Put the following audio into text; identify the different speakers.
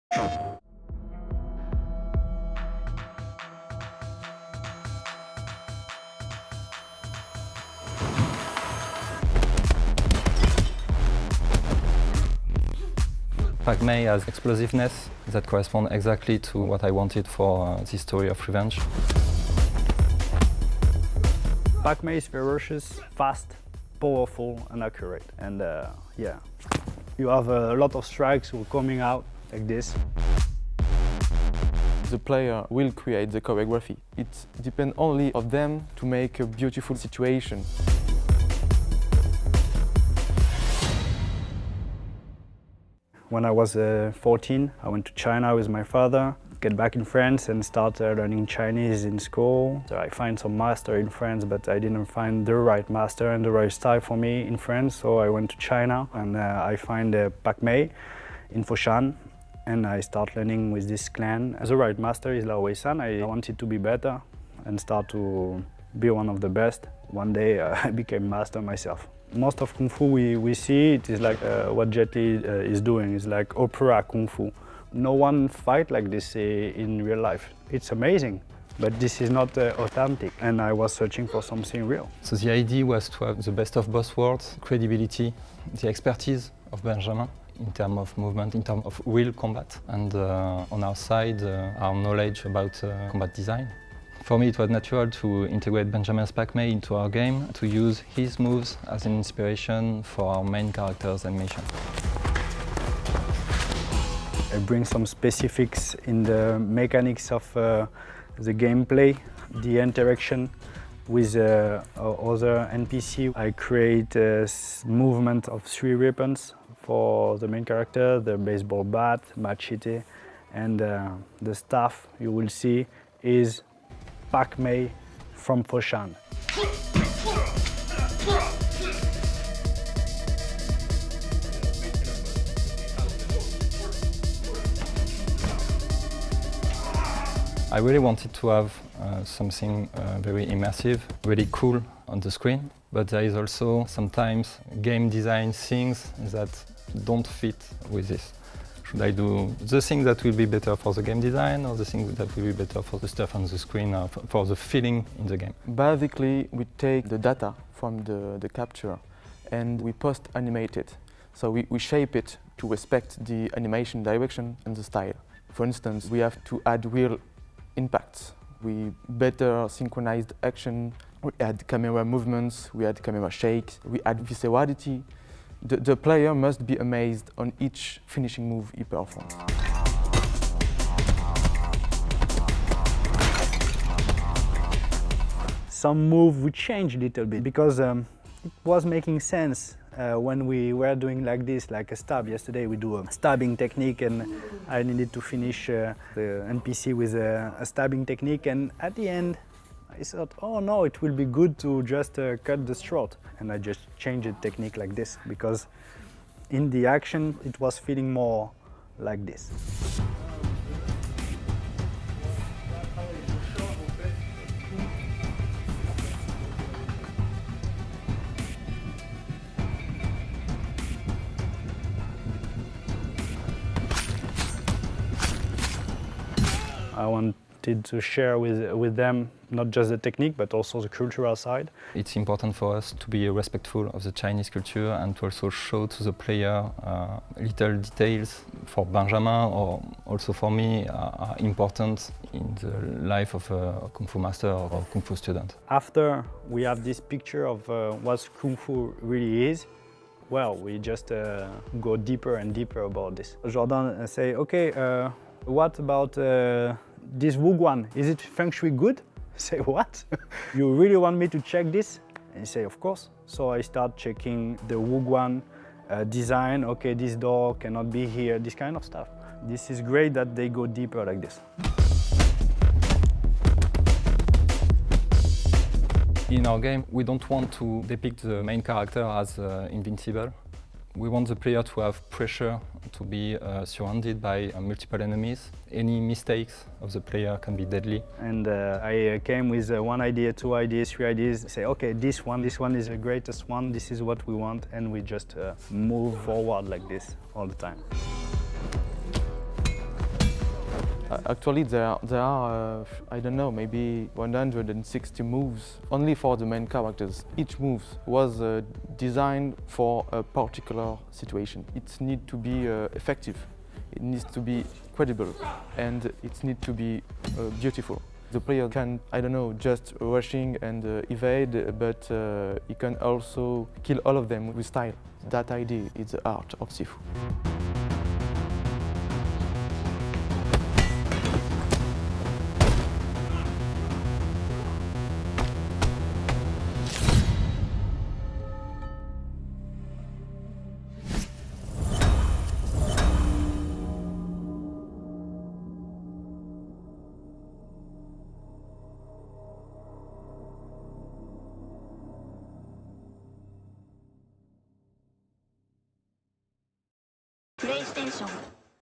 Speaker 1: Pak Mei has explosiveness that corresponds exactly to what I wanted for this story of revenge.
Speaker 2: Pak Mei is ferocious, fast, powerful and accurate. And yeah, you have a lot of strikes coming out like this.
Speaker 3: The player will create the choreography. It depends only on them to make a beautiful situation.
Speaker 2: When I was 14, I went to China with my father, get back in France and start learning Chinese in school. So I find some master in France, but I didn't find the right master and the right style for me in France. So I went to China and I find Pak Mei in Foshan and I start learning with this clan. The right master is Lao Wei San. I wanted to be better and start to be one of the best. One day I became master myself. Most of Kung Fu we see, it is like what Jet Li is doing, it's like opera Kung Fu. No one fight like this in real life. It's amazing, but this is not authentic, and I was searching for something real.
Speaker 1: So the idea was to have the best of both worlds, credibility, the expertise of Benjamin in terms of movement, in terms of real combat, and on our side, our knowledge about combat design. For me, it was natural to integrate Benjamin's Pak Mei into our game, to use his moves as an inspiration for our main character's animation.
Speaker 2: I bring some specifics in the mechanics of the gameplay, the interaction with other NPC. I create a movement of 3 weapons for the main character, the baseball bat, machete, and the staff you will see is Pak Mei from Foshan.
Speaker 1: I really wanted to have something very immersive, really cool on the screen, but there is also sometimes game design things that don't fit with this. Should I do the thing that will be better for the game design or the thing that will be better for the stuff on the screen or for the feeling in the game?
Speaker 3: Basically, we take the data from the capture and we post-animate it. So we shape it to respect the animation direction and the style. For instance, we have to add real impacts. We better synchronized action, we add camera movements, we add camera shakes, we add viscerality. The player must be amazed on each finishing move he performs.
Speaker 2: Some move we changed a little bit because it was making sense when we were doing like this, like a stab. Yesterday we do a stabbing technique and I needed to finish the NPC with a stabbing technique, and at the end I thought, oh no, it will be good to just cut the throat. And I just changed the technique like this because in the action it was feeling more like this. I wanted to share with them not just the technique but also the cultural side.
Speaker 1: It's important for us to be respectful of the Chinese culture and to also show to the player little details for Benjamin or also for me are important in the life of a Kung Fu master or Kung Fu student.
Speaker 2: After we have this picture of what Kung Fu really is, well, we just go deeper and deeper about this. Jordan say, okay, what about this Wuguan? Is it feng shui good? I say, what? You really want me to check this? And he say, of course. So I start checking the Wuguan design. Okay, this door cannot be here, this kind of stuff. This is great that they go deeper like this.
Speaker 1: In our game, we don't want to depict the main character as invincible. We want the player to have pressure, to be surrounded by multiple enemies. Any mistakes of the player can be deadly.
Speaker 2: And I came with one idea, 2 ideas, 3 ideas. Say, okay, this one is the greatest one, this is what we want, and we just move forward like this all the time.
Speaker 3: Actually, there are I don't know, maybe 160 moves only for the main characters. Each move was designed for a particular situation. It needs to be effective, it needs to be credible, and it needs to be beautiful. The player can, I don't know, just rushing and evade, but he can also kill all of them with style. That idea is the art of Sifu.
Speaker 4: PlayStation